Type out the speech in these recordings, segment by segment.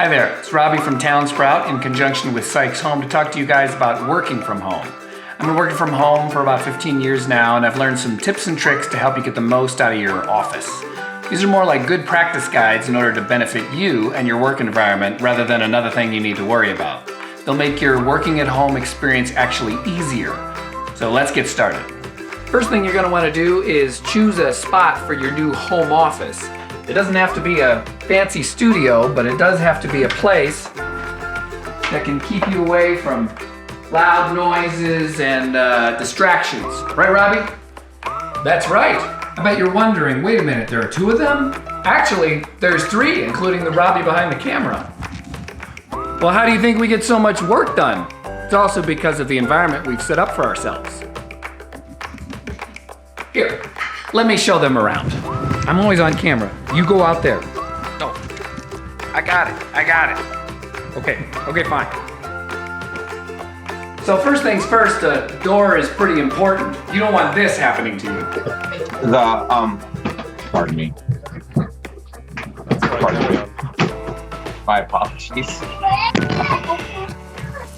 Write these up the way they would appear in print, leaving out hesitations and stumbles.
Hi there, it's Robbie from TalentSprout in conjunction with Sykes Home to talk to you guys about working from home. I've been working from home for about 15 years now, and I've learned some tips and tricks to help you get the most out of your office. These are more like good practice guides in order to benefit you and your work environment rather than another thing you need to worry about. They'll make your working at home experience actually easier. So let's get started. First thing you're going to want to do is choose a spot for your new home office. It doesn't have to be a fancy studio, but it does have to be a place that can keep you away from loud noises and distractions. Right, Robbie? That's right. I bet you're wondering, wait a minute, there are two of them? Actually, there's three, including the Robbie behind the camera. Well, how do you think we get so much work done? It's also because of the environment we've set up for ourselves. Here, let me show them around. I'm always on camera. You go out there. No. I got it. Okay, fine. So first things first, a door is pretty important. You don't want this happening to you. Pardon me. My apologies.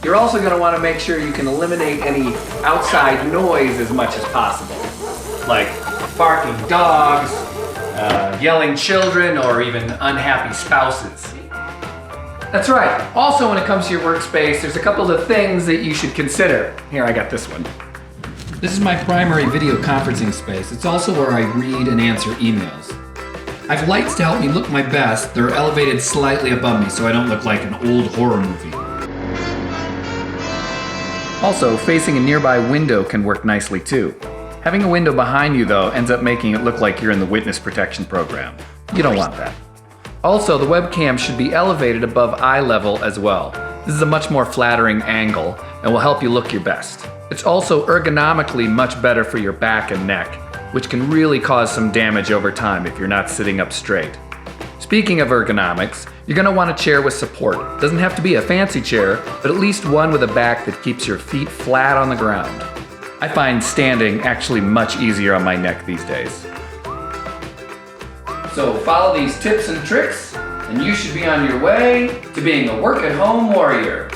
You're also going to want to make sure you can eliminate any outside noise as much as possible. Like barking dogs, yelling children, or even unhappy spouses. That's right. Also, when it comes to your workspace, there's a couple of things that you should consider. Here, I got this one. This is my primary video conferencing space. It's also where I read and answer emails. I have lights to help me look my best. They're elevated slightly above me so I don't look like an old horror movie. Also, facing a nearby window can work nicely too. Having a window behind you, though, ends up making it look like you're in the witness protection program. You don't want that. Also, the webcam should be elevated above eye level as well. This is a much more flattering angle and will help you look your best. It's also ergonomically much better for your back and neck, which can really cause some damage over time if you're not sitting up straight. Speaking of ergonomics, you're going to want a chair with support. It doesn't have to be a fancy chair, but at least one with a back that keeps your feet flat on the ground. I find standing actually much easier on my neck these days. So follow these tips and tricks, and you should be on your way to being a work-at-home warrior.